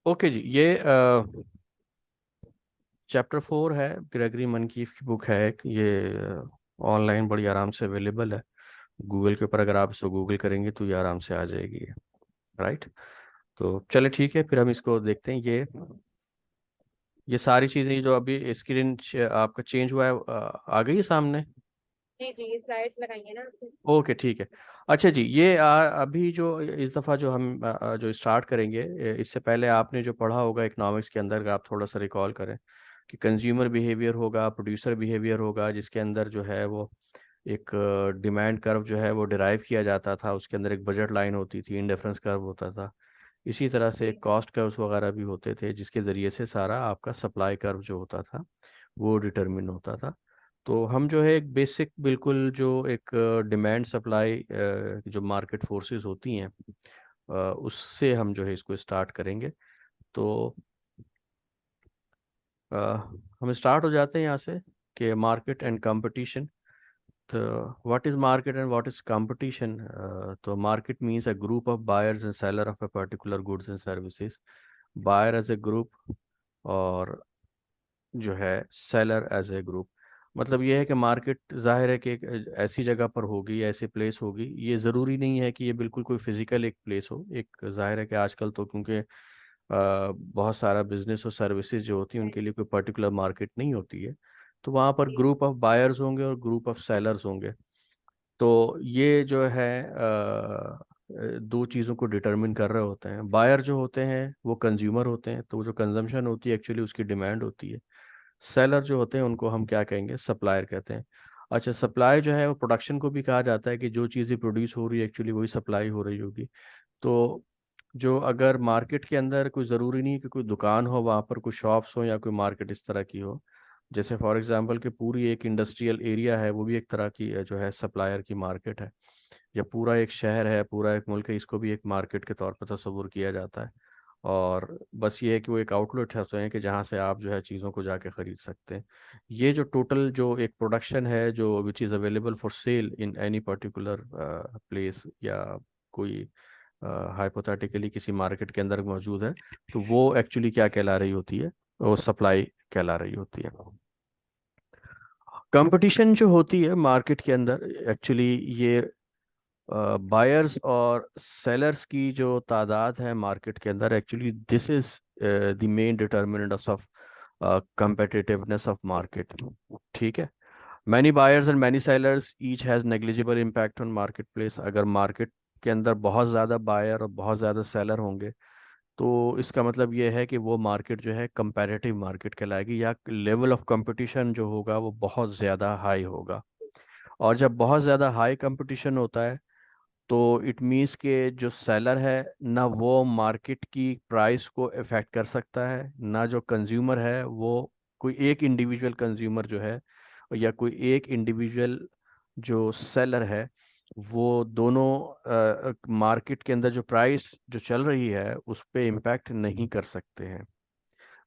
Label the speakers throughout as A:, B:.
A: Okay जी, ये chapter 4 है, Gregory मनकीफ की बुक है एक। ये ऑनलाइन बड़ी आराम से अवेलेबल है। गूगल के ऊपर अगर आप इसको गूगल करेंगे तो ये आराम से आ जाएगी, राइट। तो चले ठीक है, फिर हम इसको देखते हैं। ये सारी चीज़ें जो अभी स्क्रीन आपका चेंज हुआ है आ गई है सामने।
B: जी जी, स्लाइड्स लगाइए ना।
A: ओके ठीक है। अच्छा जी, ये अभी जो इस दफ़ा जो हम जो स्टार्ट करेंगे, इससे पहले आपने जो पढ़ा होगा इकोनॉमिक्स के अंदर, अगर आप थोड़ा सा रिकॉल करें कि कंज्यूमर बिहेवियर होगा, प्रोड्यूसर बिहेवियर होगा, जिसके अंदर जो है वो एक डिमांड कर्व जो है वो डिराइव किया जाता था। उसके अंदर एक बजट लाइन होती थी, इंडिफरेंस कर्व होता था। इसी तरह से
B: जी
A: कॉस्ट कर्व्स वगैरह भी होते थे, जिसके ज़रिए से सारा आपका सप्लाई कर्व जो होता था वो डिटरमिन होता था। तो हम जो है एक बेसिक, बिल्कुल जो एक डिमांड सप्लाई जो मार्केट फोर्सेस होती हैं, उससे हम जो है इसको स्टार्ट करेंगे। तो अ, हम स्टार्ट हो जाते हैं यहाँ से कि मार्केट एंड कंपटीशन। तो what is market and what is competition? तो market means a group of buyers and seller of a particular goods and services. Buyer as a group, और जो है सेलर एज ए ग्रुप। मतलब ये है कि market जाहिर है कि एक ऐसी जगह पर होगी, ऐसी प्लेस होगी। ये ज़रूरी नहीं है कि ये बिल्कुल कोई फिजिकल एक प्लेस हो। एक जाहिर है कि आजकल तो क्योंकि बहुत सारा बिजनेस और सर्विसेज जो होती हैं उनके लिए कोई पर्टिकुलर मार्केट नहीं होती है। तो वहाँ पर
B: जी
A: ग्रुप ऑफ बायर्स होंगे और ग्रुप ऑफ सेलर्स होंगे। तो ये जो है दो चीज़ों को डिटरमिन कर रहे होते हैं। बायर जो होते हैं वो कंज्यूमर होते हैं, तो वो जो कंजम्पशन होती है एक्चुअली उसकी डिमांड होती है। सेलर जो होते हैं उनको हम क्या कहेंगे? सप्लायर कहते हैं। अच्छा, सप्लाई जो है वो प्रोडक्शन को भी कहा जाता है कि जो चीज़ें प्रोड्यूस हो रही है एक्चुअली वही सप्लाई हो रही होगी। तो जो अगर मार्केट के अंदर कोई ज़रूरी नहीं कि कोई दुकान हो, वहाँ पर कोई शॉप्स हो या कोई मार्केट इस तरह की हो। जैसे फॉर एग्जांपल कि पूरी एक इंडस्ट्रियल एरिया है, वो भी एक तरह की जो है सप्लायर की मार्केट है। या पूरा एक शहर है, पूरा एक मुल्क है, इसको भी एक मार्केट के तौर पर तस्वुर किया जाता है। और बस ये है कि वो एक आउटलेट है स्वयं कि जहाँ से आप जो है चीज़ों को जाके ख़रीद सकते हैं। ये जो टोटल जो एक प्रोडक्शन है जो which is available for sale in any particular place, या कोई हाइपोथेटिकली किसी मार्केट के अंदर मौजूद है, तो वो एक्चुअली क्या कहला रही होती है? वो सप्लाई कहला रही होती है। कंपटीशन जो होती है मार्केट के अंदर एक्चुअली, ये बायर्स और सेलर्स की जो तादाद है मार्केट के अंदर, actually this is the main determinants of competitiveness of market. ठीक है। Many buyers and many sellers each has negligible impact on market place. अगर मार्केट के अंदर बहुत ज़्यादा बायर और बहुत ज़्यादा सेलर होंगे, तो इसका मतलब ये है कि वो मार्केट जो है कंपैरेटिव मार्केट कहलाएगी, या लेवल ऑफ कंपटीशन जो होगा वो बहुत ज़्यादा हाई होगा। और जब बहुत ज़्यादा हाई कंपटीशन होता है, तो इट मीन्स के जो सेलर है ना वो मार्केट की प्राइस को इफेक्ट कर सकता है, ना जो कंज्यूमर है वो, कोई एक इंडिविजुअल कंज्यूमर जो है या कोई एक इंडिविजुअल जो सेलर है, वो दोनों मार्केट के अंदर जो प्राइस जो चल रही है उस पे इम्पैक्ट नहीं कर सकते हैं,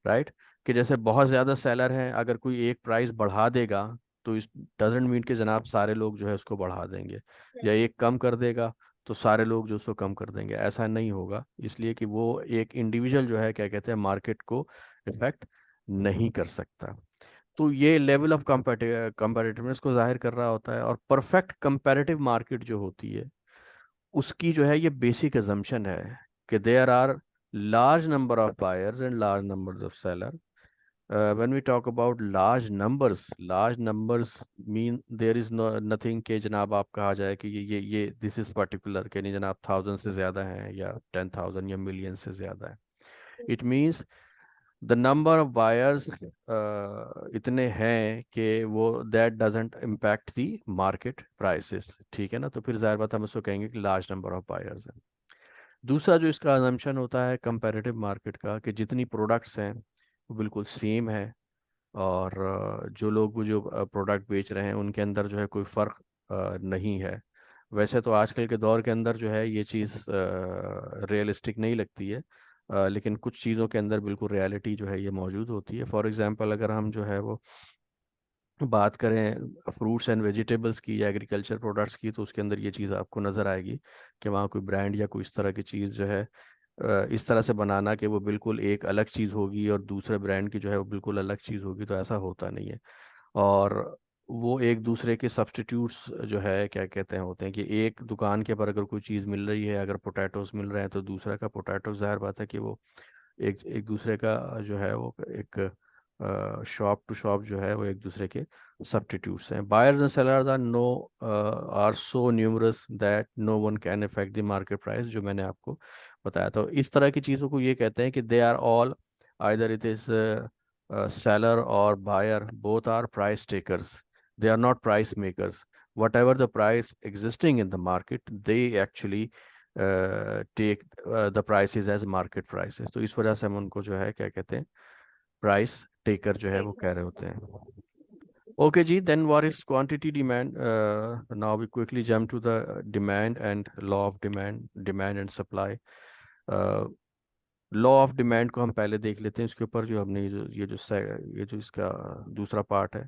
A: राइट। कि जैसे बहुत ज़्यादा सेलर हैं, अगर कोई एक प्राइस बढ़ा देगा तो इस डजेंट मीन कि जनाब सारे लोग जो है उसको बढ़ा देंगे, या एक कम कर देगा तो सारे लोग जो उसको कम कर देंगे। ऐसा नहीं होगा, इसलिए कि वो एक इंडिविजुअल जो है क्या कहते हैं मार्केट को इफेक्ट नहीं कर सकता। तो ये लेवल ऑफ कंपेरेटिवनेस को जाहिर कर रहा होता है। और परफेक्ट कंपैरेटिव मार्केट जो होती है उसकी जो है ये बेसिक अजम्पशन है कि there are large number of buyers and large numbers of seller. When we talk about large numbers mean there is no nothing कि जनाब आप कहा जाए कि ये दिस इज पर्टिकुलर कि नहीं जनाब 1000 से ज़्यादा है या 10,000 या मिलियन से ज़्यादा है। It means the number of buyers इतने हैं कि वो that doesn't impact the market prices. ठीक है ना, तो फिर जाहिर बात हम उसको कहेंगे कि लार्ज नंबर ऑफ बायर्स है। दूसरा जो इसका अजम्पशन होता है कंपैरेटिव मार्केट का, कि जितनी प्रोडक्ट्स हैं वो बिल्कुल सेम है, और जो लोग वो जो प्रोडक्ट बेच रहे हैं उनके अंदर जो है कोई फ़र्क नहीं है। वैसे तो आजकल के दौर के अंदर जो है ये चीज़ रियलिस्टिक नहीं लगती है, लेकिन कुछ चीज़ों के अंदर बिल्कुल रियलिटी जो है ये मौजूद होती है। फॉर एग्जांपल अगर हम जो है वो बात करें फ्रूट्स एंड वेजिटेबल्स की या एग्रीकल्चर प्रोडक्ट्स की, तो उसके अंदर ये चीज़ आपको नज़र आएगी कि वहाँ कोई ब्रांड या कोई इस तरह की चीज़ जो है इस तरह से बनाना कि वो बिल्कुल एक अलग चीज़ होगी और दूसरे ब्रांड की जो है वो बिल्कुल अलग चीज़ होगी, तो ऐसा होता नहीं है। और वो एक दूसरे के सब्स्टिट्यूट्स जो है क्या कहते हैं होते हैं कि एक दुकान के पर अगर कोई चीज़ मिल रही है, अगर पोटैटोज मिल रहे हैं तो दूसरा का पोटैटो, जाहिर बात है कि वो एक एक दूसरे का जो है वो एक शॉप टू शॉप जो है वो एक दूसरे के सब्स्टिट्यूट्स हैं। Buyers and sellers are so numerous that no one can affect the market price, जो मैंने आपको बताया। तो इस तरह की चीज़ों को ये कहते हैं कि they are all, either it is seller or buyer, both are price takers. They are not price makers. Whatever the price existing in the market, they actually take the prices as market prices. तो इस वजह से हम उनको जो है क्या कहते हैं, प्राइस टेकर जो है वो कह रहे
B: Takers.
A: होते हैं। Okay, Ji, then what is quantity demand? Now we quickly jump to the demand and law of demand and supply. Law of demand को हम पहले देख लेते हैं, इसके ऊपर जो हमने ये जो इसका दूसरा पार्ट है।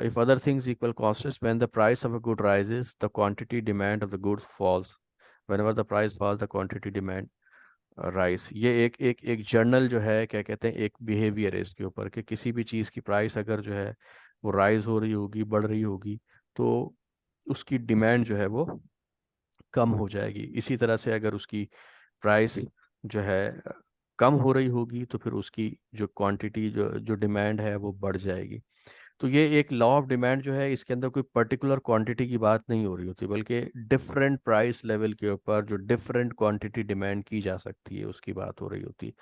A: If other things equal constant, when the price of a good rises the quantity demand of the goods falls, whenever the price falls the quantity demand rise. ये एक जर्नल जो है क्या कहते हैं, एक बिहेवियर है इसके ऊपर कि किसी भी चीज़ की प्राइस अगर जो है वो राइज हो रही होगी, बढ़ रही होगी, तो उसकी डिमांड जो है वो कम हो जाएगी। इसी तरह से अगर उसकी प्राइस जो है कम हो रही होगी तो फिर उसकी जो क्वांटिटी जो डिमांड है वो बढ़ जाएगी। तो ये एक लॉ ऑफ डिमांड जो है, इसके अंदर कोई पर्टिकुलर क्वांटिटी की बात नहीं हो रही होती, बल्कि डिफरेंट प्राइस लेवल के ऊपर जो डिफरेंट क्वांटिटी डिमांड की जा सकती है उसकी बात हो रही होती है।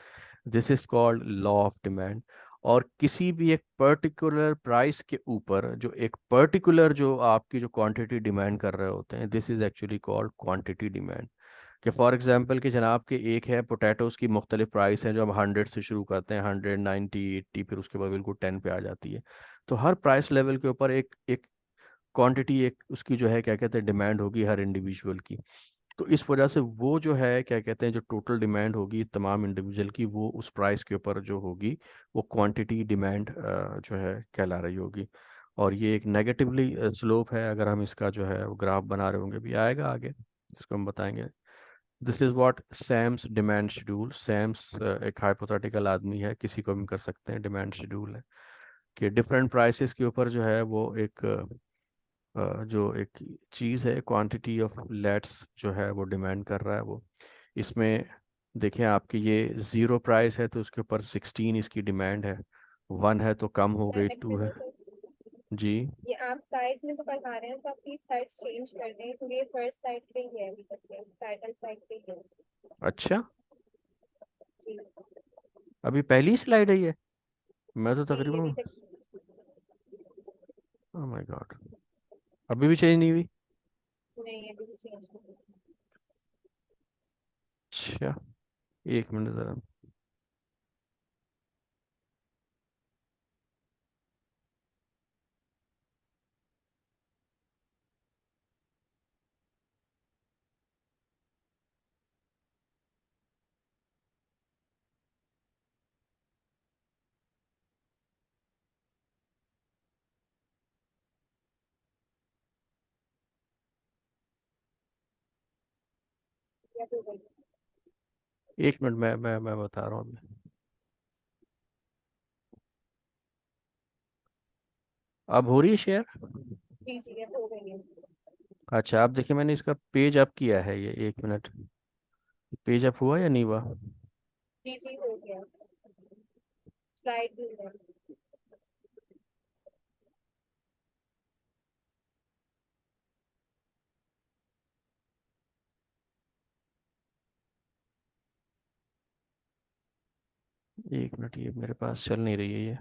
A: This is called law of demand. और किसी भी एक पर्टिकुलर प्राइस के ऊपर जो एक पर्टिकुलर जो आपकी जो क्वांटिटी डिमांड कर रहे होते हैं, this is actually called quantity demand. कि फॉर एग्जांपल कि जनाब के एक है पोटैटोज़ की मुख्तलिफ प्राइस हैं, जो हम 100 से शुरू करते हैं, 100, 90, 80, फिर उसके बाद बिल्कुल 10 पे आ जाती है। तो हर प्राइस लेवल के ऊपर एक एक क्वांटिटी, एक उसकी जो है क्या कहते हैं डिमांड होगी हर इंडिविजुअल की। तो इस वजह से वो जो है क्या कहते हैं जो टोटल डिमांड होगी तमाम इंडिविजुअल की, वो उस प्राइस के ऊपर जो होगी वो क्वांटिटी डिमांड जो है कहला रही होगी। और ये एक नेगेटिवली स्लोप है, अगर हम इसका जो है वो ग्राफ बना रहे होंगे, भी आएगा आगे, इसको हम बताएंगे। This is what Sam's demand schedule. Sam's एक हाइपोथेटिकल आदमी है, किसी को भी कर सकते हैं, डिमांड शेड्यूल है कि डिफरेंट प्राइसेस के ऊपर जो है वो एक जो एक चीज़ है, क्वांटिटी ऑफ लेट्स जो है वो डिमांड कर रहा है वो। इसमें देखें आपकी ये ज़ीरो प्राइस है तो उसके ऊपर 16 इसकी डिमांड है, 1 है तो कम हो गई, 2 है।
B: एक्सक्यूज सर,
A: जी।
B: ये आप साइड्स में से पढ़ा रहे हैं तो आप प्लीज साइड्स चेंज कर दें, क्योंकि ये फर्स्ट साइड पे ही है अभी तक के टाइटल साइड पे ही है।
A: अच्छा,
B: जी
A: अभी पहली स्लाइड है ये? मैं तो
B: जी, अभी
A: तकरीबन,
B: तक
A: ओह माय गॉड, अभी भी चेंज नहीं हुई?
B: नहीं, अभी भी चेंज नहीं।
A: अच्छा, एक मिनट ज़रा।
B: या तो वही।
A: एक मिनट, मैं बता रहा हूँ अभी। अब हो रही है शेयर?
B: जी जी, अब हो गई है।
A: अच्छा, आप देखिए मैंने इसका पेज अप किया है, ये एक मिनट, पेज अप हुआ या नहीं हुआ?
B: जी जी, हो गया। स्लाइड भी है।
A: एक मिनट, ये मेरे पास चल नहीं रही है ये।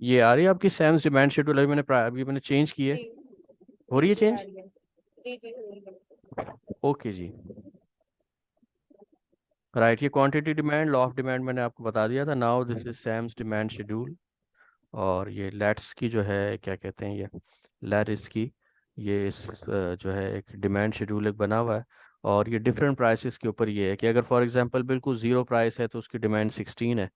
A: ये आ रही है आपकी सैम्स डिमांड शेड्यूल? अभी मैंने चेंज की है।
B: जी
A: हो
B: जी
A: रही है
B: जी, आ
A: चेंज?
B: रही है। जी जी, हो रही है।
A: ओके जी। राइट, ये quantity demand, law of demand मैंने आपको बता दिया था। Now this is Sam's demand schedule. और ये लेट्स की जो है क्या कहते हैं, ये लेट इसकी, ये इस जो है एक डिमांड शेड्यूल एक बना हुआ है। और ये डिफरेंट प्राइसेस के ऊपर ये है कि अगर फॉर एग्जांपल बिल्कुल ज़ीरो प्राइस है तो उसकी डिमांड 16 है,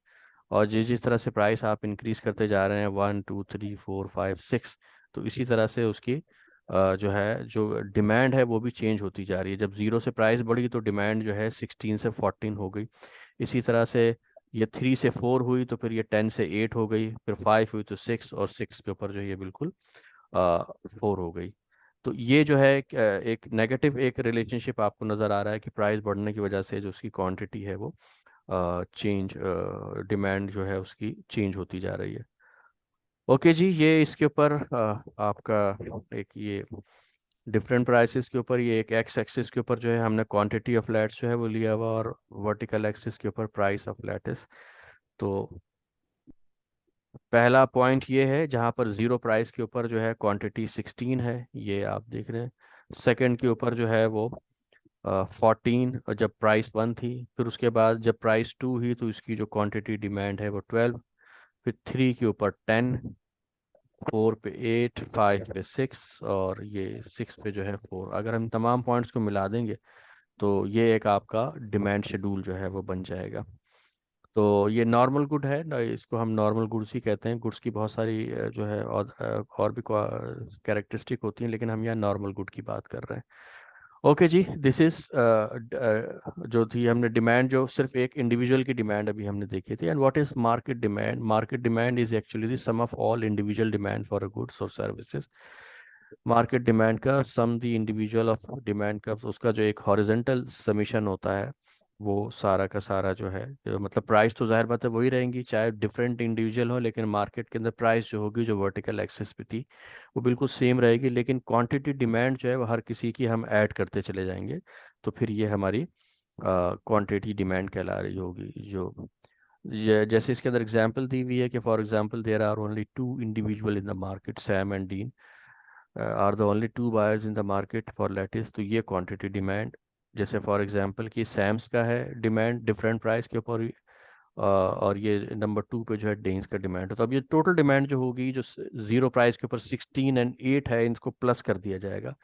A: और जिस जिस तरह से प्राइस आप इंक्रीज करते जा रहे हैं 1 2 3 4 5 6, तो इसी तरह से उसकी जो है जो डिमांड है वो भी चेंज होती जा रही है। जब ज़ीरो से प्राइस बढ़ी तो डिमांड जो है 16 से 14 हो गई। इसी तरह से ये 3 से 4 हुई तो फिर ये 10 से 8 हो गई, फिर 5 हुई तो 6, और 6 के ऊपर जो ये बिल्कुल 4 हो गई। तो ये जो है एक नेगेटिव एक रिलेशनशिप आपको नज़र आ रहा है कि प्राइस बढ़ने की वजह से जो उसकी क्वांटिटी है वो चेंज, डिमांड जो है उसकी चेंज होती जा रही है। ओके जी, ये इसके ऊपर आपका एक ये डिफरेंट प्राइसेस के ऊपर ये एक एक्स एक्सिस के ऊपर जो है हमने क्वांटिटी ऑफ फ्लैट्स जो है वो लिया हुआ, और वर्टिकल एक्सिस के ऊपर प्राइस ऑफ फ्लैट्स। तो पहला पॉइंट ये है जहाँ पर ज़ीरो प्राइस के ऊपर जो है क्वांटिटी 16 है, ये आप देख रहे हैं। सेकंड के ऊपर जो है वो 14, और जब प्राइस 1 थी। फिर उसके बाद जब प्राइस 2 हुई तो इसकी जो क्वांटिटी डिमांड है वो 12। फिर 3 के ऊपर 10, 4 पे 8, 5 पे 6, और ये 6 पे जो है 4। अगर हम तमाम पॉइंट्स को मिला देंगे तो ये एक आपका डिमांड शेड्यूल जो है वो बन जाएगा। तो ये नॉर्मल गुड है ना, इसको हम नॉर्मल गुड्स ही कहते हैं। गुड्स की बहुत सारी जो है और भी कैरेक्टरिस्टिक होती हैं, लेकिन हम यहाँ नॉर्मल गुड की बात कर रहे हैं। ओके जी, दिस इज जो थी हमने डिमांड, जो सिर्फ एक इंडिविजुअल की डिमांड अभी हमने देखी थी। And what is market demand? Market demand is actually the sum of all individual demand for a goods और सर्विसेज। मार्केट डिमांड का sum the individual of demand का, उसका जो एक हॉरिजॉन्टल समीशन होता है वो सारा का सारा जो है मतलब प्राइस तो जाहिर बात है वही रहेंगी चाहे डिफरेंट इंडिविजुअल हो, लेकिन मार्केट के अंदर प्राइस जो होगी जो वर्टिकल एक्सिस पे थी वो बिल्कुल सेम रहेगी, लेकिन क्वांटिटी डिमांड जो है वो हर किसी की हम ऐड करते चले जाएंगे। तो फिर ये हमारी क्वांटिटी डिमांड कहला रही होगी। जो जैसे इसके अंदर एग्जांपल दी हुई है कि for example there are only two individual in the market, Sam and Dean are the only two buyers in the market for lettuce. तो ये क्वांटिटी डिमांड। जैसे फॉर एग्जांपल कि सैम्स का है डिमांड डिफरेंट प्राइस के ऊपर, और ये नंबर 2 पे जो है डेन्स का डिमांड है। तो अब ये टोटल डिमांड जो होगी जो ज़ीरो प्राइस के ऊपर 16 एंड 8 है, इनको प्लस कर दिया जाएगा।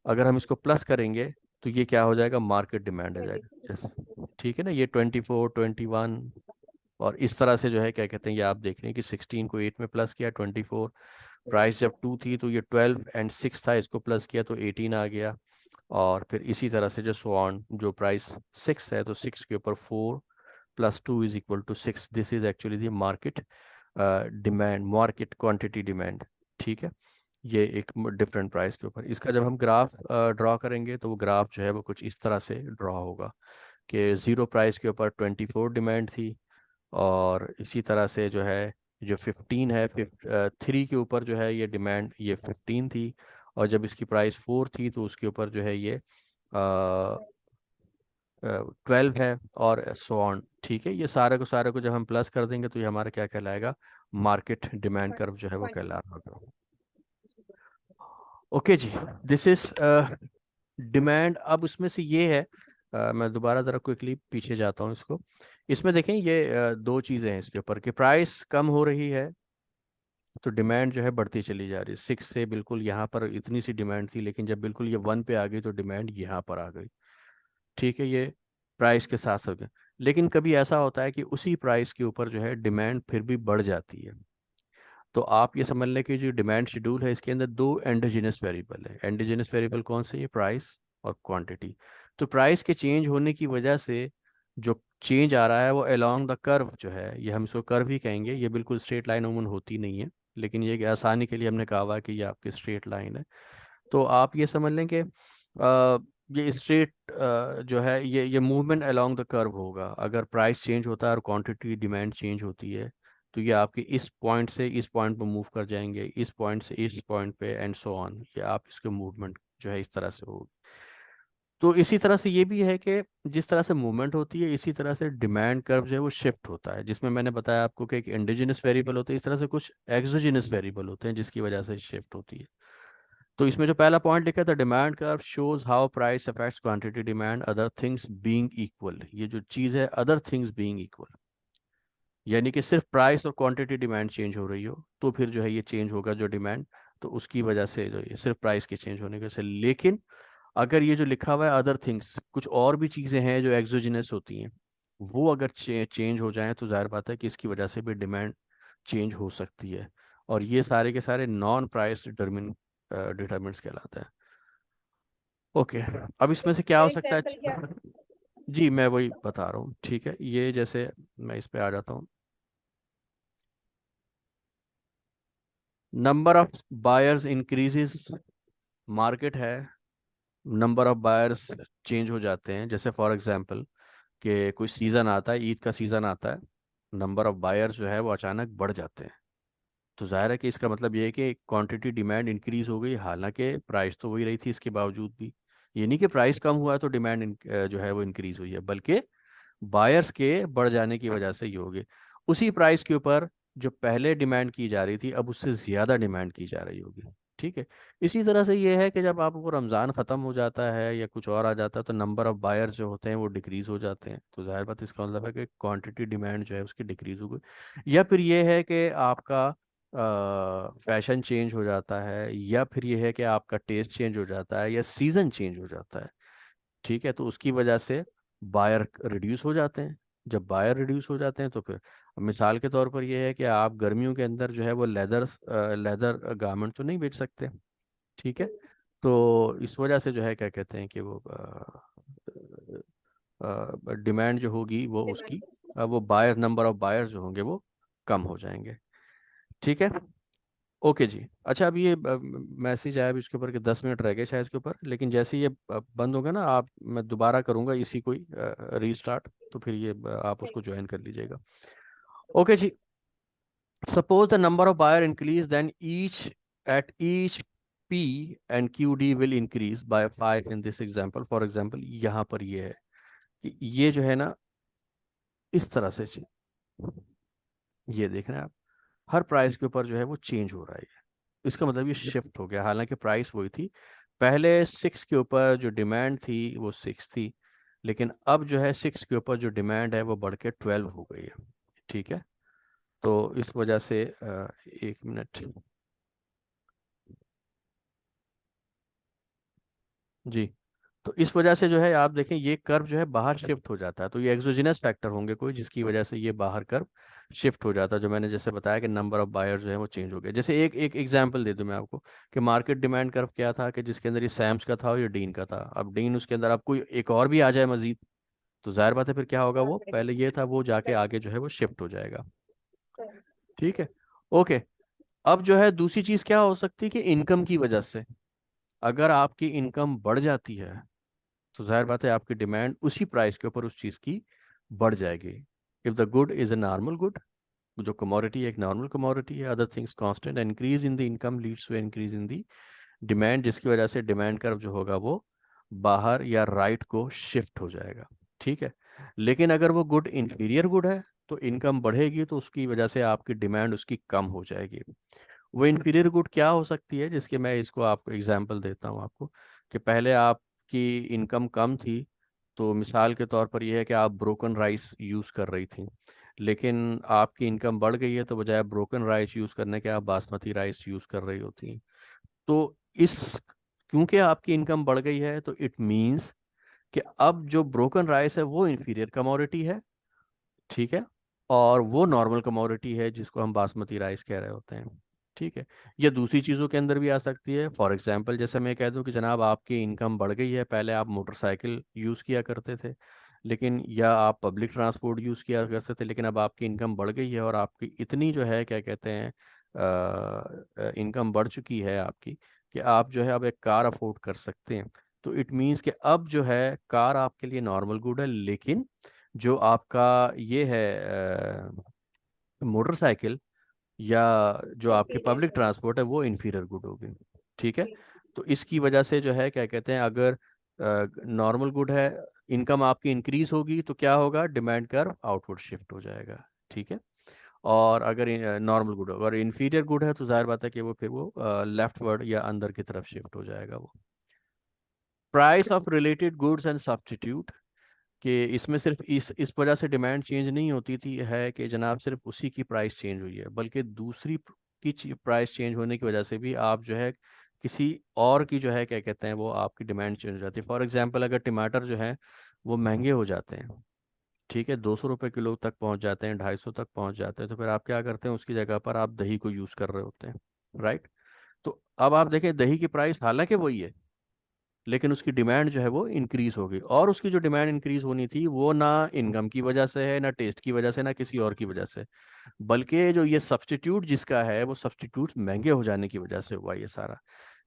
A: अगर हम इसको प्लस करेंगे तो ये क्या हो जाएगा? मार्केट डिमांड आ जाएगा। ठीक है ना, ये 24, 21, और इस तरह से जो है क्या कहते हैं, ये आप देख रहे हैं कि 16 को 8 में प्लस किया 24, प्राइस जब 2 थी तो ये 12 एंड 6 था, इसको प्लस किया तो 18 आ गया। और फिर इसी तरह से जो सो ऑन, जो प्राइस 6 है तो 6 के ऊपर 4 plus 2 is equal to 6। This is actually the market demand, market quantity demand. ठीक है, ये एक डिफरेंट प्राइस के ऊपर। इसका जब हम ग्राफ ड्रॉ करेंगे तो वो ग्राफ जो है वो कुछ इस तरह से ड्रॉ होगा कि ज़ीरो प्राइस के ऊपर 24 डिमांड थी, और इसी तरह से जो है जो 15 है, 3 के ऊपर जो है ये डिमांड ये 15 थी, और जब इसकी प्राइस 4 थी तो उसके ऊपर जो है ये 12 है, और सो ऑन। ठीक है, ये सारे को जब हम प्लस कर देंगे तो ये हमारा क्या कहलाएगा? मार्केट डिमांड कर्व जो है वो कहला रहा होगा। ओके जी, दिस इज डिमांड। अब उसमें से ये है मैं दोबारा ज़रा क्विकली पीछे जाता हूँ इसको। इसमें देखें ये दो चीज़ें हैं इसके ऊपर कि प्राइस कम हो रही है तो डिमांड जो है बढ़ती चली जा रही है। 6 से बिल्कुल यहाँ पर इतनी सी डिमांड थी, लेकिन जब बिल्कुल ये 1 पे आ गई तो डिमांड यहाँ पर आ गई। ठीक है, ये प्राइस के साथ साथ। लेकिन कभी ऐसा होता है कि उसी प्राइस के ऊपर जो है डिमांड फिर भी बढ़ जाती है। तो आप ये समझ लें कि जो डिमांड शेड्यूल है इसके अंदर दो एंडोजेनस वेरिएबल है। एंडोजेनस वेरिएबल कौन से? ये प्राइस और क्वांटिटी। तो प्राइस के चेंज होने की वजह से जो चेंज आ रहा है वो अलोंग द कर्व जो है, ये हम इसको कर्व ही कहेंगे। ये बिल्कुल स्ट्रेट लाइन उमूमन होती नहीं है, लेकिन ये कि आसानी के लिए हमने कहा हुआ है कि ये आपकी स्ट्रेट लाइन है। तो आप ये समझ लें कि ये स्ट्रेट जो है ये मूवमेंट अलोंग द कर्व होगा। अगर प्राइस चेंज होता है और क्वांटिटी डिमांड चेंज होती है तो ये आपके इस पॉइंट से इस पॉइंट पर मूव कर जाएंगे, इस पॉइंट से इस पॉइंट पे, एंड सो ऑन। ये आप इसके मूवमेंट जो है इस तरह से होगी। तो इसी तरह से ये भी है कि जिस तरह से मूवमेंट होती है इसी तरह से डिमांड कर्व जो है वो शिफ्ट होता है, जिसमें मैंने बताया आपको कि एक एंडोजेनस वेरिएबल होते हैं, इस तरह से कुछ एक्सोजेनस वेरिएबल होते हैं जिसकी वजह से शिफ्ट होती है। तो इसमें जो पहला पॉइंट लिखा था, demand curve shows how price affects quantity demand other things being equal. ये जो चीज़ है अदर थिंग्स बीइंग इक्वल, यानी कि सिर्फ प्राइस और क्वांटिटी डिमांड चेंज हो रही हो तो फिर जो है ये चेंज होगा जो डिमांड, तो उसकी वजह से जो ये सिर्फ प्राइस के चेंज होने की वजह से। लेकिन अगर ये जो लिखा हुआ है अदर थिंग्स, कुछ और भी चीज़ें हैं जो एक्सोजिनस होती हैं, वो अगर चेंज हो जाएं तो जाहिर बात है कि इसकी वजह से भी डिमांड चेंज हो सकती है। और ये सारे के सारे नॉन प्राइस डिटर्मिनेंट्स कहलाते हैं। ओके, अब इसमें से क्या
B: फॉर
A: हो सकता है?
B: एग्जाम्पल क्या?
A: जी मैं वही बता रहा हूँ, ठीक है। ये जैसे मैं इस पे आ जाता हूँ, number of buyers increases, market है, नंबर ऑफ बायर्स चेंज हो जाते हैं। जैसे फॉर एग्जांपल कि कोई सीज़न आता है, ईद का सीज़न आता है, नंबर ऑफ बायर्स जो है वो अचानक बढ़ जाते हैं। तो जाहिर है कि इसका मतलब ये है कि क्वांटिटी डिमांड इंक्रीज हो गई, हालांकि प्राइस तो वही रही थी इसके बावजूद भी। ये नहीं कि प्राइस कम हुआ है तो डिमांड जो है वो इंक्रीज हुई है, बल्कि बायर्स के बढ़ जाने की वजह से ये हो गई। उसी प्राइस के ऊपर जो पहले डिमांड की जा रही थी अब उससे ज़्यादा डिमांड की जा रही होगी, ठीक है। इसी तरह से ये है कि जब आपको रमज़ान ख़त्म हो जाता है या कुछ और आ जाता है तो नंबर ऑफ़ बायर्स जो होते हैं वो डिक्रीज़ हो जाते हैं। तो जाहिर बात इसका मतलब है कि क्वांटिटी डिमांड जो है उसकी डिक्रीज़ हो गई। या फिर ये है कि आपका फैशन चेंज हो जाता है, या फिर ये है कि आपका टेस्ट चेंज हो जाता है, या सीज़न चेंज हो जाता है, ठीक है। तो उसकी वजह से बायर रिड्यूस हो जाते हैं। जब बायर रिड्यूस हो जाते हैं तो फिर मिसाल के तौर पर यह है कि आप गर्मियों के अंदर जो है वो लेदर गारमेंट तो नहीं बेच सकते, ठीक है। तो इस वजह से जो है क्या कहते हैं कि वो डिमांड जो होगी वो उसकी वो बायर नंबर ऑफ बायर्स जो होंगे वो कम हो जाएंगे, ठीक है। ओके जी। अच्छा, अभी ये मैसेज आया अभी उसके ऊपर कि 10 मिनट रह गए शायद इसके ऊपर, लेकिन जैसे ये बंद होगा ना, आप मैं दोबारा करूँगा इसी को ही रीस्टार्ट, तो फिर ये आप उसको ज्वाइन कर लीजिएगा। ओके जी। Suppose the number of buyer increase, then each P and Q D will increase by 5 in this example. For example यहाँ पर ये है कि ये जो है ना इस तरह से ये देख रहे हैं आप, हर प्राइस के ऊपर जो है वो चेंज हो रहा है। इसका मतलब ये शिफ्ट हो गया, हालांकि प्राइस वही थी। पहले 6 के ऊपर जो डिमांड थी वो 6 थी, लेकिन अब जो है 6 के ऊपर जो डिमांड है वो बढ़ के 12 हो गई है, ठीक है। तो इस वजह से 1 मिनट जी। तो इस वजह से जो है आप देखें ये कर्व जो है बाहर शिफ्ट हो जाता है। तो ये एक्सोजिनस फैक्टर होंगे कोई जिसकी वजह से ये बाहर कर्व शिफ्ट हो जाता है। जो मैंने जैसे बताया कि नंबर ऑफ बायर जो है वो चेंज हो गए। जैसे एक एक एग्जांपल दे दूं मैं आपको कि मार्केट डिमांड कर्व क्या था, कि जिसके अंदर ये सैम्स का था और ये डीन का था। अब डीन उसके अंदर अब कोई एक और भी आ जाए मजीद, तो जाहिर बात है फिर क्या होगा, वो पहले ये था वो जाके आगे जो है वो शिफ्ट हो जाएगा, ठीक है। ओके, अब जो है दूसरी चीज़ क्या हो सकती है कि इनकम की वजह से अगर आपकी इनकम बढ़ जाती है तो जाहिर बात है आपकी डिमांड उसी प्राइस के ऊपर उस चीज़ की बढ़ जाएगी। If the good is a normal good, जो कमोडिटी एक नॉर्मल कमोडिटी है, other things constant, increase in the income leads to increase in the demand, जिसकी वजह से डिमांड कर्व जो होगा वो बाहर या राइट को शिफ्ट हो जाएगा, ठीक है। लेकिन अगर वो गुड इंफीरियर गुड है तो इनकम बढ़ेगी, तो उसकी वजह से आपकी डिमांड उसकी कम हो जाएगी। वो इंफीरियर गुड क्या हो सकती है, जिसके मैं इसको आपको एग्जांपल देता हूँ आपको, कि पहले आपकी इनकम कम थी, तो मिसाल के तौर पर यह है कि आप ब्रोकन राइस यूज़ कर रही थी, लेकिन आपकी इनकम बढ़ गई है तो बजाय ब्रोकन राइस यूज़ करने के आप बासमती राइस यूज़ कर रही होती। तो इस क्योंकि आपकी इनकम बढ़ गई है तो इट मीन्स कि अब जो ब्रोकन राइस है वो इंफीरियर कमोडिटी है, ठीक है, और वो नॉर्मल कमोडिटी है जिसको हम बासमती राइस कह रहे होते हैं, ठीक है। ये दूसरी चीज़ों के अंदर भी आ सकती है। फॉर एग्जांपल जैसे मैं कह दूं कि जनाब आपकी इनकम बढ़ गई है, पहले आप मोटरसाइकिल यूज़ किया करते थे, लेकिन या आप पब्लिक ट्रांसपोर्ट यूज़ किया करते थे, लेकिन अब आपकी इनकम बढ़ गई है और आपकी इतनी जो है क्या कहते हैं इनकम बढ़ चुकी है आपकी कि आप जो है अब एक कार अफोर्ड कर सकते हैं। तो इट मीन्स कि अब जो है कार आपके लिए नॉर्मल गुड है, लेकिन जो आपका ये है मोटरसाइकिल या जो आपके
B: इंफीरियर
A: पब्लिक
B: है।
A: ट्रांसपोर्ट है वो इन्फीरियर गुड होगी, ठीक है। तो इसकी वजह से जो है क्या कहते हैं, अगर नॉर्मल गुड है, इनकम आपकी इंक्रीज होगी तो क्या होगा, डिमांड कर्व आउटवर्ड शिफ्ट हो जाएगा, ठीक है। और अगर नॉर्मल गुड अगर इन्फीरियर गुड है तो जाहिर बात है कि वो फिर वो लेफ्टवर्ड या अंदर की तरफ शिफ्ट हो जाएगा वो। Price of related goods and substitute, कि इसमें सिर्फ इस वजह से डिमांड चेंज नहीं होती थी है कि जनाब सिर्फ उसी की प्राइस चेंज हुई है, बल्कि दूसरी की प्राइस चेंज होने की वजह से भी आप जो है किसी और की जो है क्या कहते हैं वो आपकी डिमांड चेंज हो जाती है। फॉर एग्जांपल अगर टमाटर जो है वो महंगे हो जाते हैं, ठीक है, 200 रुपये किलो तक पहुंच जाते हैं, 250 तक पहुंच जाते हैं, तो फिर आप क्या करते हैं, उसकी जगह पर आप दही को यूज़ कर रहे होते हैं, राइट। तो अब आप देखें दही की प्राइस हालांकि वही है, लेकिन उसकी डिमांड जो है वो इंक्रीज हो गई, और उसकी जो डिमांड इंक्रीज होनी थी वो ना इनकम की वजह से है, ना टेस्ट की वजह से, ना किसी और की वजह से, बल्कि जो ये सब्स्टिट्यूट जिसका है वो सब्स्टिट्यूट महंगे हो जाने की वजह से हुआ ये सारा।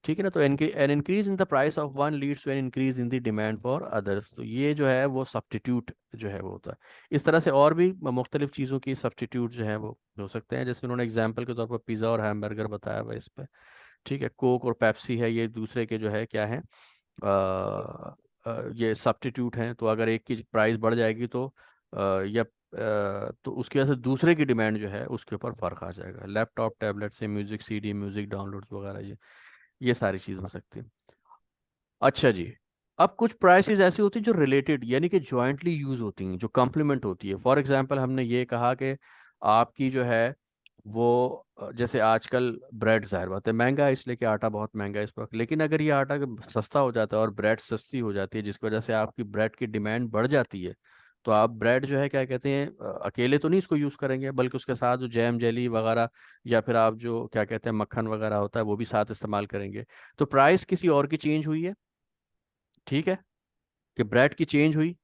A: ठीक है ना। तो an increase in the price of one leads to an increase in the demand for others. तो ये जो है वो सब्स्टिट्यूट जो है वो होता है। इस तरह से और भी मुख्तलिफ चीज़ों की सब्स्टिट्यूट जो है वो हो सकते हैं, जैसे उन्होंने एग्जाम्पल के तौर पर पिज़्ज़ा और हैमबर्गर बताया हुआ इस पर। ठीक है, कोक और पेप्सी है, ये दूसरे के जो है क्या है, ये सब्स्टिट्यूट हैं। तो अगर एक की प्राइस बढ़ जाएगी तो या तो उसकी वजह से दूसरे की डिमांड जो है उसके ऊपर फ़र्क आ जाएगा। लैपटॉप, टैबलेट से म्यूज़िक, सीडी, म्यूज़िक डाउनलोड्स वगैरह, ये सारी चीज़ हो सकती है। अच्छा जी, अब कुछ प्राइसेस ऐसी होती हैं जो रिलेटेड यानी कि जॉइंटली यूज़ होती हैं, जो कॉम्प्लीमेंट होती है। फॉर एग्जांपल हमने ये कहा कि आपकी जो है वो जैसे आजकल ब्रेड, जाहिर बात है महंगा है इसलिए कि आटा बहुत महंगा है इस वक्त, लेकिन अगर ये आटा सस्ता हो जाता है और ब्रेड सस्ती हो जाती है जिसकी वजह से आपकी ब्रेड की डिमांड बढ़ जाती है, तो आप ब्रेड जो है क्या कहते हैं अकेले तो नहीं इसको यूज़ करेंगे, बल्कि उसके साथ जो जैम, जेली वगैरह, या फिर आप जो क्या कहते हैं मक्खन वगैरह होता है वो भी साथ इस्तेमाल करेंगे। तो प्राइस किसी और की चेंज हुई है, ठीक है, कि ब्रेड की चेंज हुई,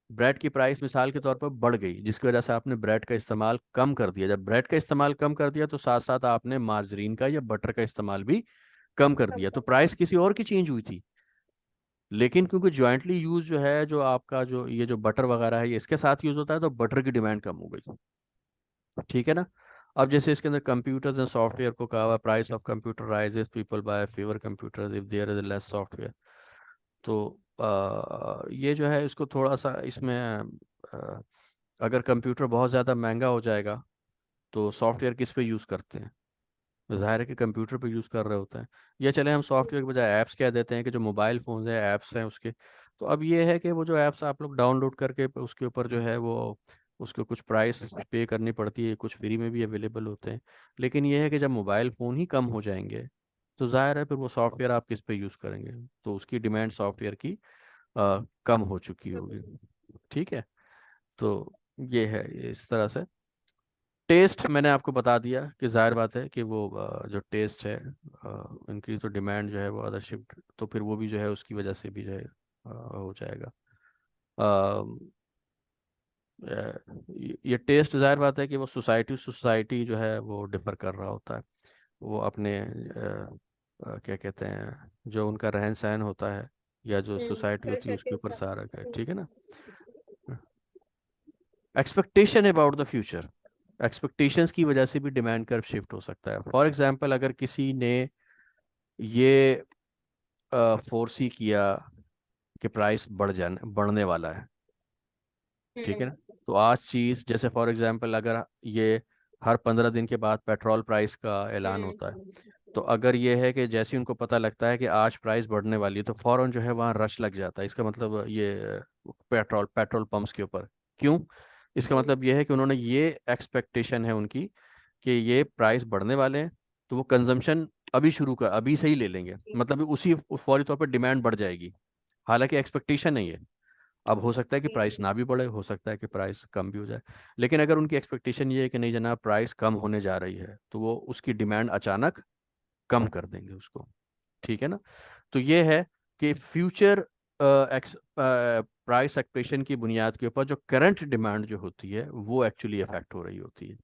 A: ब्रेड की प्राइस मिसाल के तौर पर बढ़ गई जिसकी वजह से आपने ब्रेड का इस्तेमाल कम कर दिया। जब ब्रेड का इस्तेमाल कम कर दिया तो साथ साथ आपने मार्जरीन का या बटर का इस्तेमाल भी कम कर दिया, तो प्राइस किसी और की चेंज हुई थी, लेकिन क्योंकि जॉइंटली यूज जो है, जो आपका जो ये जो बटर वगैरह है ये इसके साथ यूज होता है, तो बटर की डिमांड कम हो गई। ठीक है ना। अब जैसे इसके अंदर कंप्यूटर्स एंड सॉफ्टवेयर को कहा हुआ, price of computer rises, people buy fewer computers if there is less software. तो ये जो है इसको थोड़ा सा इसमें अगर कंप्यूटर बहुत ज़्यादा महंगा हो जाएगा तो सॉफ्टवेयर किस पे यूज़ करते हैं, तो जाहिर है कि कंप्यूटर पे यूज़ कर रहे होते हैं। या चले हम सॉफ्टवेयर के बजाय ऐप्स कह देते हैं कि जो मोबाइल फ़ोन है ऐप्स हैं उसके। तो अब ये है कि वो जो ऐप्स आप लोग डाउनलोड करके उसके ऊपर जो है वो उसको कुछ प्राइस पे करनी पड़ती है, कुछ फ्री में भी अवेलेबल होते हैं। लेकिन ये है कि जब मोबाइल फ़ोन ही कम हो जाएंगे तो जाहिर है फिर वो सॉफ्टवेयर आप किस पे यूज़ करेंगे, तो उसकी डिमांड सॉफ्टवेयर की कम हो चुकी होगी। ठीक है। तो ये है, ये इस तरह से टेस्ट मैंने आपको बता दिया कि जाहिर बात है कि वो जो टेस्ट है इनकी तो डिमांड जो है वो अदर शिफ्ट, तो फिर वो भी जो है उसकी वजह से भी जो है हो जाएगा। ये टेस्ट जाहिर बात है कि वो सोसाइटी सोसाइटी जो है वो डिफर कर रहा होता है, वो अपने क्या कहते हैं जो उनका रहन सहन होता है या जो सोसाइटी होती है
B: कल्चर के
A: उसके ऊपर
B: हिसाब से।
A: सारा है, ठीक है ना। Expectation about the future, expectations की वजह से भी डिमांड कर्व शिफ्ट हो सकता है। फॉर एग्जांपल अगर किसी ने ये फोरसी किया कि प्राइस बढ़ने वाला है, ठीक है ना।
B: हम्म।
A: तो आज चीज़ जैसे फॉर एग्जांपल अगर ये हर 15 दिन के बाद पेट्रोल प्राइस का ऐलान होता है,
B: हम्म।
A: तो अगर ये है कि जैसे ही उनको पता लगता है कि आज प्राइस बढ़ने वाली है तो फौरन जो है वहाँ रश लग जाता है। इसका मतलब ये पेट्रोल पेट्रोल पंप्स के ऊपर क्यों, इसका मतलब ये है कि उन्होंने ये एक्सपेक्टेशन है उनकी कि ये प्राइस बढ़ने वाले हैं, तो वो कंजम्पशन अभी शुरू कर अभी से ही ले लेंगे,
B: जी।
A: मतलब उसी फौरी तौर पर डिमांड बढ़ जाएगी। हालांकि एक्सपेक्टेशन नहीं है, अब हो सकता है कि
B: जी
A: प्राइस
B: जी।
A: ना भी बढ़े, हो सकता है कि प्राइस कम भी हो जाए, लेकिन अगर उनकी एक्सपेक्टेशन ये है कि नहीं जनाब प्राइस कम होने जा रही है, तो वो उसकी डिमांड अचानक कम कर देंगे उसको। ठीक है ना। तो ये है कि फ्यूचर प्राइस एक्सपेक्टेशन की बुनियाद के ऊपर जो करंट डिमांड जो होती है वो एक्चुअली इफेक्ट हो रही होती है।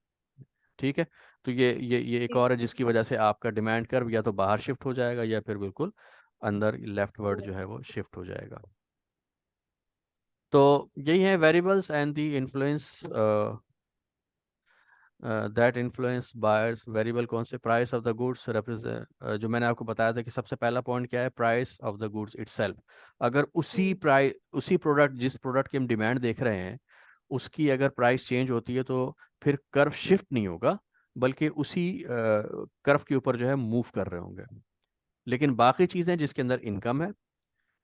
A: ठीक है। तो ये एक
B: जी।
A: और है जिसकी वजह से आपका डिमांड कर्व या तो बाहर शिफ्ट हो जाएगा या फिर बिल्कुल अंदर लेफ्टवर्ड जो है वो शिफ्ट हो जाएगा। तो यही है variables and the influence that influence buyers. Variable कौन से, price of the goods represent, जो मैंने आपको बताया था कि सबसे पहला पॉइंट क्या है, price of the goods itself. अगर उसी प्राइस उसी प्रोडक्ट जिस प्रोडक्ट की हम डिमांड देख रहे हैं उसकी अगर प्राइस चेंज होती है तो फिर कर्व शिफ्ट नहीं होगा, बल्कि उसी कर्व के ऊपर जो है मूव कर रहे होंगे। लेकिन बाकी चीज़ें जिसके अंदर इनकम है,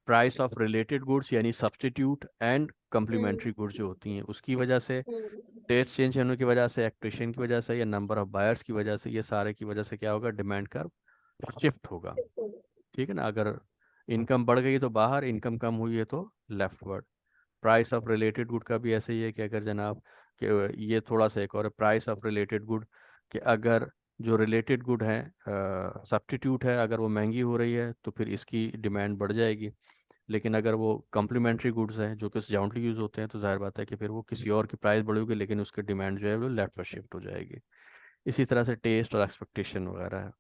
A: प्राइस ऑफ रिलेटेड गुड्स यानी substitute and
B: hmm.
A: Complementary goods जो होती हैं उसकी वजह से,
B: हम्म।
A: टेस्ट चेंज होने की वजह से, एक्ट्रेशन की वजह से या नंबर ऑफ बायर्स की वजह से, ये सारे की वजह से क्या होगा, डिमांड कर्व शिफ्ट होगा। ठीक है ना, अगर इनकम बढ़ गई तो बाहर, इनकम कम हुई है तो leftward. Price of related good का भी ऐसे ही है कि अगर जनाब कि ये थोड़ा सा एक और प्राइस ऑफ रिलेटेड गुड, कि अगर जो रिलेटेड गुड है सब्स्टिट्यूट है, अगर वो महंगी हो रही है तो फिर इसकी डिमांड बढ़ जाएगी। लेकिन अगर वो कम्प्लीमेंट्री गुड्स हैं जो कि जॉइंटली यूज़ होते हैं तो जाहिर बात है कि फिर वो किसी और की प्राइस बढ़ेगी लेकिन उसकी डिमांड जो है वो लेफ्ट पर शिफ्ट हो जाएगी। इसी तरह से टेस्ट और एक्सपेक्टेशन वगैरह है।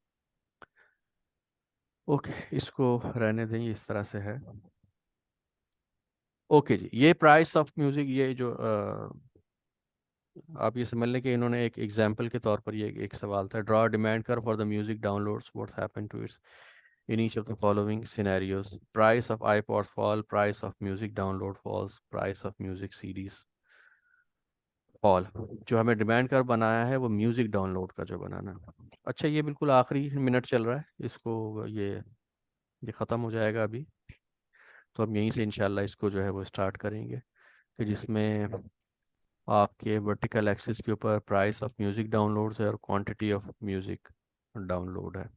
A: ओके, इसको रहने दें, इस तरह से है। ओके जी, ये प्राइस ऑफ म्यूज़िक, ये जो आप ये समझ लें कि इन्होंने एक एग्जाम्पल के तौर पर ये एक सवाल था, draw demand curve for the music downloads what's happen to its in each of the following scenarios, price of iPods fall, price of music download falls, price of music CDs fall. जो हमें demand कर बनाया है वो music download का जो बनाना है। अच्छा, ये बिल्कुल आखिरी मिनट चल रहा है, इसको ये ख़त्म हो जाएगा अभी, तो हम यहीं से इंशाल्लाह इसको जो है वो स्टार्ट करेंगे, कि जिसमें आपके वर्टिकल एक्सिस के ऊपर प्राइस ऑफ म्यूज़िक डाउनलोड्स है और क्वांटिटी ऑफ म्यूज़िक डाउनलोड है।